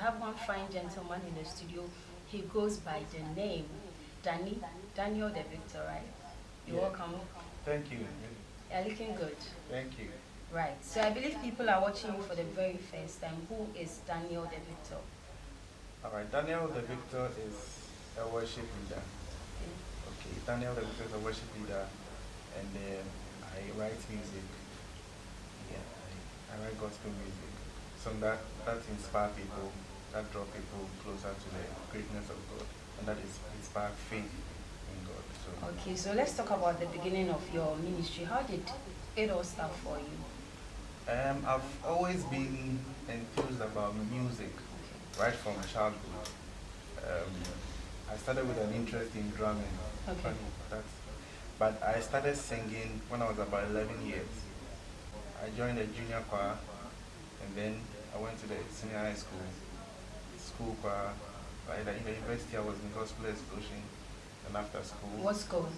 have one fine gentleman in the studio. He goes by the name Daniel the Victor, right? You're welcome. Thank you. You're looking good. Thank you. Right. So I believe people are watching you for the very first time. Who is Daniel the Victor? All right, Daniel the Victor is a worship leader. Okay, Daniel the Victor is a worship leader, and I write music. Yeah, I write gospel music. Some that inspire people, that draw people closer to the greatness of God, and that is inspire faith in God. So Okay, so let's talk about the beginning of your ministry. How did it all start for you? I've always been enthused about music right from childhood. Um, I started with an interest in drumming. Okay. Funny, but I started singing when I was about 11 years. I joined a junior choir, and then I went to the senior high school choir. Right, in the university, I was in gospel explosion, and after school, What school?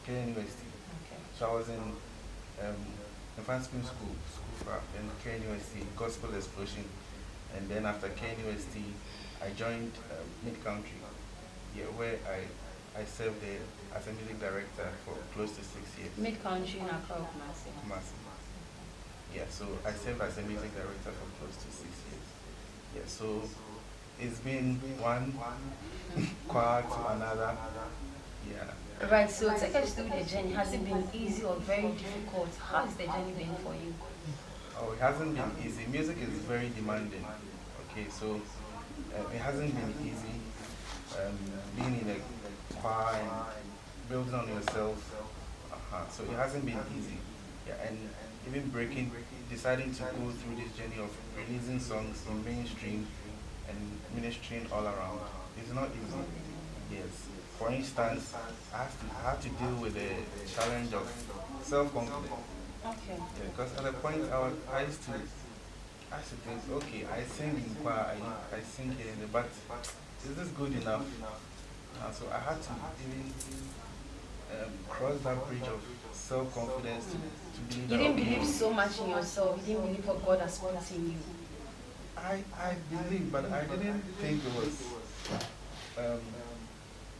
K University. Okay. So I was in advanced school choir, then K University, gospel explosion, and then after K University, I joined Mid Country, yeah, where I served there as a music director for close to 6 years. Mid country in Accra, Kumasi. Kumasi. Yeah, so I served as a music director for close to 6 years. Yeah, so it's been one choir to another. Yeah. Right, so take us through the journey. Has it been easy or very difficult? How has the journey been for you? Oh, it hasn't been easy. Music is very demanding. Okay, so it hasn't been easy. Being in a choir and building on yourself. So it hasn't been easy. Yeah, and even deciding to go through this journey of releasing songs in mainstream and ministering all around. It's not easy. Yes. For instance, I have to deal with the challenge of self-confidence. Okay. Yeah, because at a point I used to think, okay, I sing in choir, I sing here, but is this good enough? So I had to even cross that bridge of self-confidence to believe You that, didn't okay, believe so much in yourself. You didn't believe what God has put in you. I believe, but I didn't think it was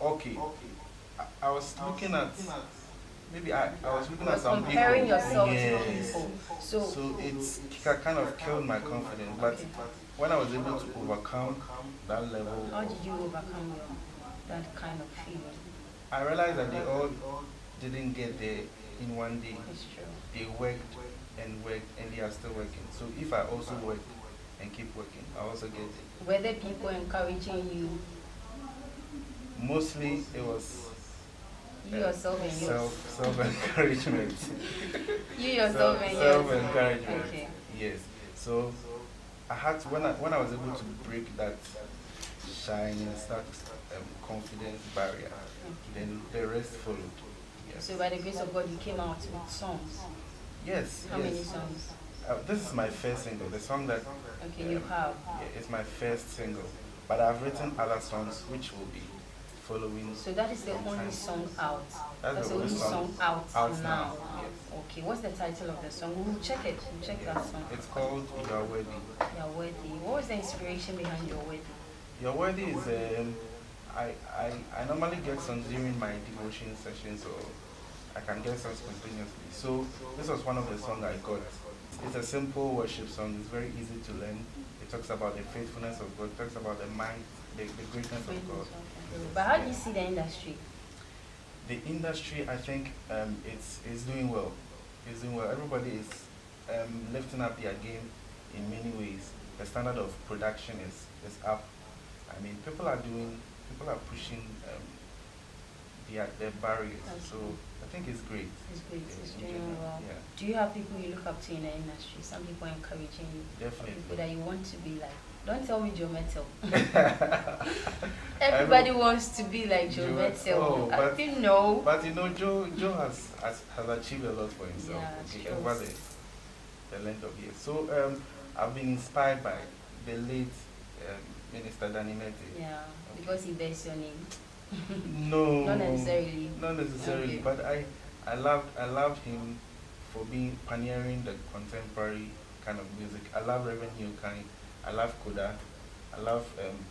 okay. I was looking at, maybe I was looking at some people. Comparing yourself to Yes. people. So it's kind of killed my confidence. But when I was able to overcome that level, How did you overcome that kind of feeling? I realized that they all didn't get there in one day. It's true. They worked and they are still working. So if I also work and keep working, I also get it. Were there people encouraging you? Mostly it was You yourself and yours. self encouragement. You yourself and yours. Self encouragement. Okay. Yes. So I had to, when I was able to break that shine and start confidence barrier, then the rest followed. Yes. So by the grace of God, you came out with songs. Yes. How many songs? This is my first single. The song that Okay, you have. yeah, it's my first single, but I've written other songs which will be following. So that is the only song out. That's the the only only song out now. Yes. Okay, what's the title of the song? We'll check it. We'll check that song. It's called You Are Worthy. You're worthy. What was the inspiration behind your worthy? Your Worthy is I normally get songs during my devotion sessions, or I can get songs spontaneously. So this was one of the songs I got. It's a simple worship song. It's very easy to learn. It talks about the faithfulness of God. It talks about the mind, the greatness of God. But how do you see the industry? The industry, I think, it's doing well. It's doing well. Everybody is lifting up their game in many ways. The standard of production is up. I mean, people are pushing their barriers. So I think it's great. It's great. It's in doing general. well. Yeah. Do you have people you look up to in the industry? Some people encouraging you. Definitely. People that you want to be like. Don't tell me Joe Metal. Everybody wants to be like Joe Metal. Oh, but you know. But you know, Joe has achieved a lot for himself. Yeah, Okay, over the length of years. So I've been inspired by the late Minister Danielthevictor. Yeah, because he bears your name. No, Not necessarily. Not necessarily, Okay. but I loved him for being pioneering the contemporary kind of music. I love Reverend New Kind. I love Koda. I love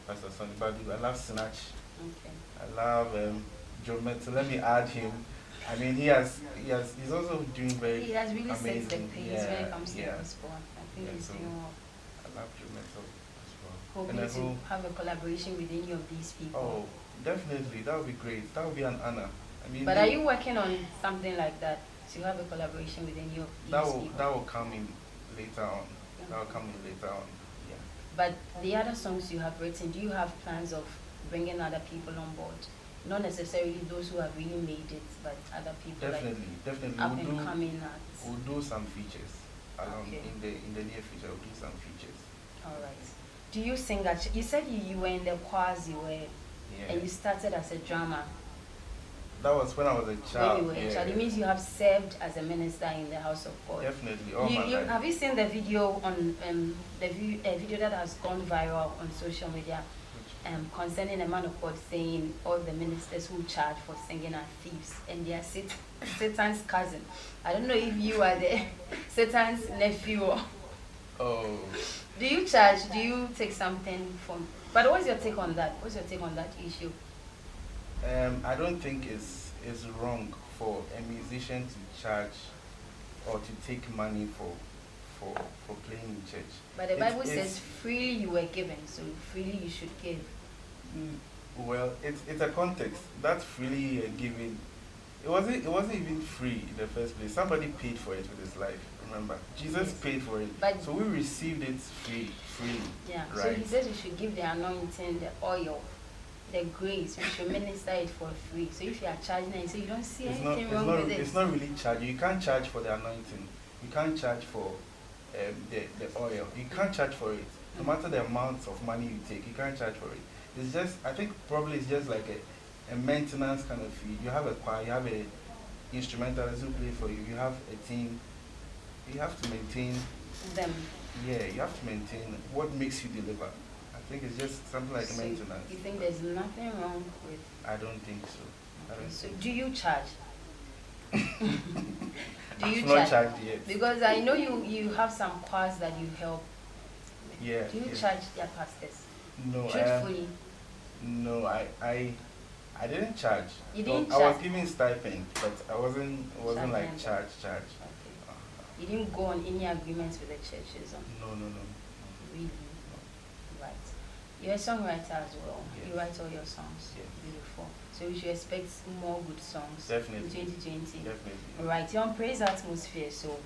Pastor Sonny Badu. I love Snatch. Okay. I love Joe Metal. Let me add him. I mean, he's also doing very He has really set the amazing. pace when it comes to Yeah. gospel. I think Yeah, he's so doing well. I love Joe Metal as well. Hoping And I to hope, have a collaboration with any of these people. oh, definitely, that would be great. That would be an honor. I mean, But are you working on something like that to have a collaboration with any of these people? that will come in later on. That will come in later on. Yeah. But the other songs you have written, do you have plans of bringing other people on board? Not necessarily those who have really made it, but other people Definitely. up and coming artists. We'll do some features along Okay. in the near future. We'll do some features. All right. Do you sing at? You said you were in the choirs, Yeah. and you started as a drummer. That was when I was a child. When you were a child, it means you have served as a minister in the house of God. Definitely. All my life. Have you seen the video on a video that has gone viral on social media concerning a man of God saying all the ministers who charge for singing are thieves and they are Satan's cousin. I don't know if you are the Satan's nephew. Oh. Do you charge? Do you take something from? But what's your take on that? What's your take on that issue? I don't think it's wrong for a musician to charge or to take money for playing in church. But the Bible says freely you were given, so freely you should give. Well, it's a context. That's freely given. It wasn't even free in the first place. Somebody paid for it with his life. Remember, Jesus Yes. paid for it. But so we received it freely. yeah. Right. So he says we should give the anointing, the oil, the grace. We should minister it for free. So if you are charging it, so you don't see anything wrong with it. It's not really charging. You can't charge for the anointing. You can't charge for the oil. You can't charge for it. No matter the amount of money you take, you can't charge for it. It's just, I think probably it's just like a maintenance kind of fee. You have a choir, you have a instrumentalist who play for you, you have a team. You have to maintain Them. Yeah, you have to maintain what makes you deliver. I think it's just something like So maintenance. you think there's nothing wrong with? I don't think so. I don't So think do you charge? Do you I've not charge? charged yet. Because I know you have some choirs that you help. Yeah. Do you yeah. charge their pastors? No, Truthfully. no, I didn't charge. You didn't I was charge? giving stipend, but I wasn't like Stipend. charge. Okay. You didn't go on any agreements with the churches? No. Really? Right. You're a songwriter as well. Yes. You write all your songs. Yes. Beautiful. So we should expect more good songs Definitely. in 2020. Definitely. Right. You're on praise atmosphere, so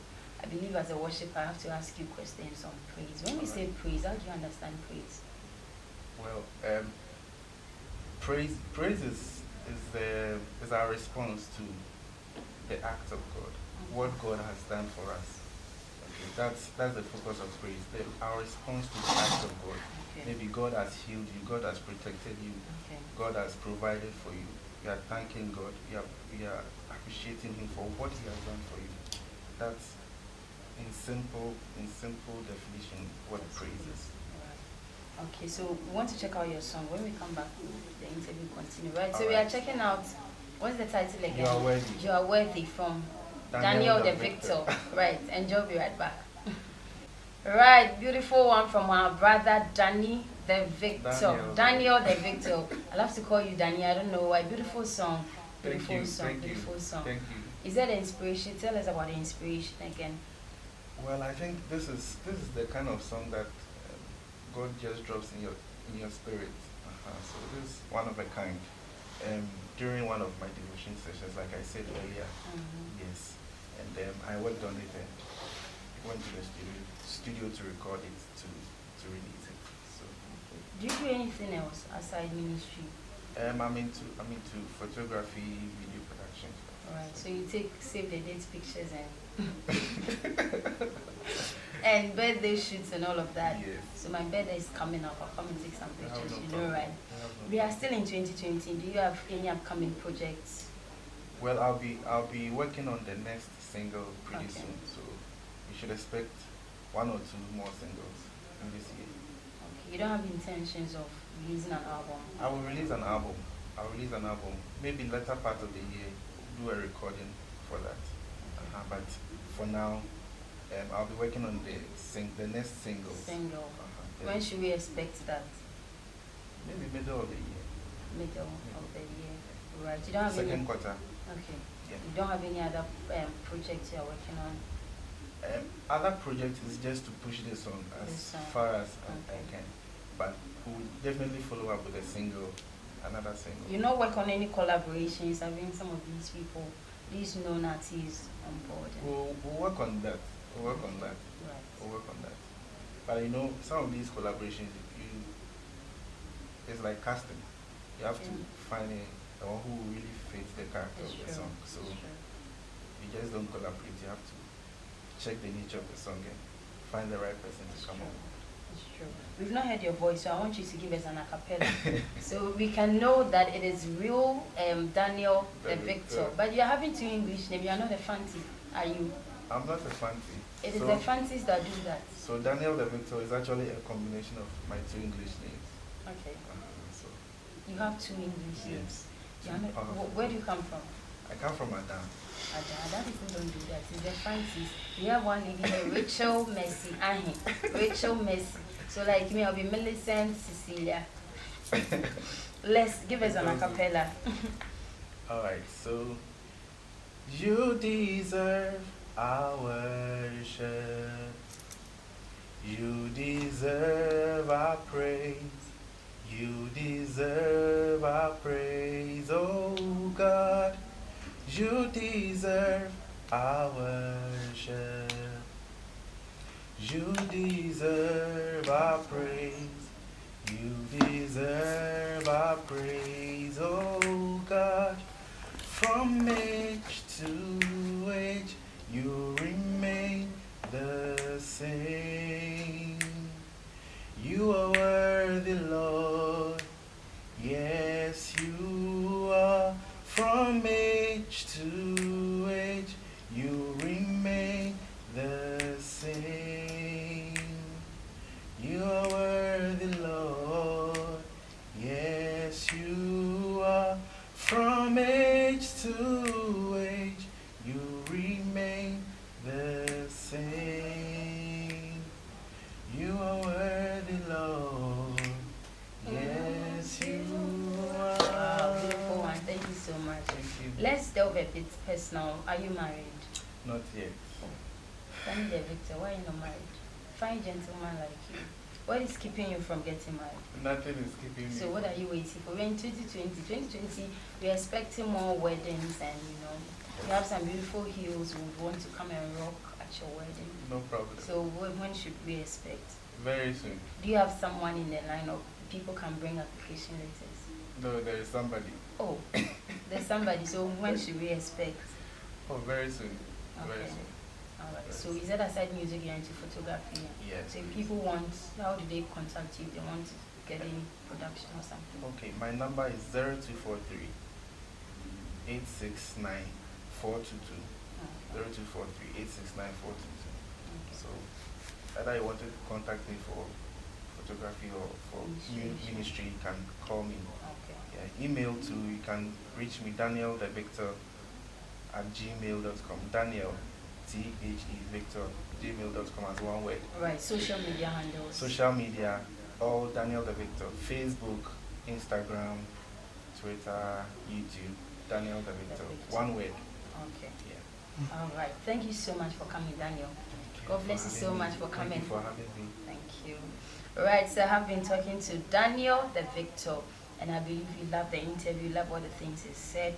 I believe as a worshiper I have to ask you questions on praise. When we All say right. praise, how do you understand praise? Well, praise is our response to the act of God, what God has done for us. Okay, that's the focus of praise. Our response to the act of God. Okay. Maybe God has healed you, God has protected you, Okay. God has provided for you. You are thanking God. We are appreciating Him for what He has done for you. That's in simple definition what praise is. Right. Okay, so we want to check out your song. When we come back, the interview continue. Right. So we are checking out. What's the title again? You Are Worthy. You Are Worthy from Danielthevictor. Right. And Joe, be right back. Right. Beautiful one from our brother Danielthevictor. Danielthevictor. I love to call you Danny. I don't know why. Beautiful song. Beautiful song. Beautiful song. Thank you. Is that the inspiration? Tell us about the inspiration again. Well, I think this is the kind of song that God just drops in your spirit. So this is one of a kind. During one of my devotion sessions, like I said earlier, yes, and I worked on it and went to the studio to record it to release it. So Do you do anything else aside ministry? I'm into photography, video production. Alright, so you save the date pictures and birthday shoots and all of that. Yes. So my birthday is coming up. I'll come and take some I have pictures, no you know, problem. right? I have no We are problem. still in 2020. Do you have any upcoming projects? Well, I'll be working on the next single pretty Okay. soon, so you should expect one or two more singles in this year. Okay, you don't have intentions of releasing an album? I will release an album. Maybe later part of the year, do a recording for that. But for now, I'll be working on the next single. Single. When should we expect that? Maybe middle of the year. Middle of the year. Right. You don't have Second any. quarter. Okay. Yeah. You don't have any other projects you're working on? Other project is just to push the song as far as I can, but we'll definitely follow up with a single, another single. You not work on any collaborations? Having some of these people, these known artists on board? We'll work on that. We'll work on that. Right. We'll work on that. But you know, some of these collaborations, it's like casting. You have to find the one who really fits the character of the song. So you just don't collaborate. You have to check the nature of the song and find the right person to come up. It's true. We've not heard your voice, so I want you to give us an acapella so we can know that it is real Danielthevictor. But you're having two English names. You're not a fancy, are you? I'm not a fancy. It is the fancies that do that. So Danielthevictor is actually a combination of my two English names. Okay. So you have two English names. Yes. Where do you come from? I come from Adam. That people don't do that. It's the fancies. We have one lady here, Rachel Messi. Rachel Messi. So like me, I'll be Millicent Cecilia. Let's give us an acapella. Alright, so you deserve our worship. You deserve our praise. You deserve our praise, oh God. You deserve our worship. You deserve our praise. You deserve our praise, oh God. From age to age, you remain the same. You are worthy, Lord. Yes, you are. From age to age, you remain the same. You are worthy, Lord. Yes, you are. From age to age, you remain the same. You are worthy, Lord. Yes, you are. Beautiful one. Thank you so much. Thank you. Let's delve a bit personal. Are you married? Not yet. Danielthevictor, why are you not married? Fine gentleman like you. What is keeping you from getting married? Nothing is keeping me. So what are you waiting for? We're in 2020. 2020, we're expecting more weddings and, you have some beautiful heels who would want to come and rock at your wedding. No problem. So when should we expect? Very soon. Do you have someone in the line or people can bring application letters? No, there is somebody. Oh, there's somebody. So when should we expect? Oh, very soon. Okay. Very soon. All right. So is that aside music, you're into photography? Yes. So if people want, how do they contact you if they want to get any production or something? Okay, my number is 0243 869 422. 0243 869 422. So either you wanted to contact me for photography or for ministry, you can call me. Okay. Yeah, email to, you can reach me Danielthevictor@gmail.com. Daniel, Thevictor, gmail.com as one word. Right, social media handles. Social media, all Danielthevictor. Facebook, Instagram, Twitter, YouTube, Danielthevictor. One word. Okay. Yeah. All right. Thank you so much for coming, Daniel. God bless you so much for coming. Thank you for having me. Thank you. All right, so I have been talking to Danielthevictor, and I believe you love the interview, love all the things he said.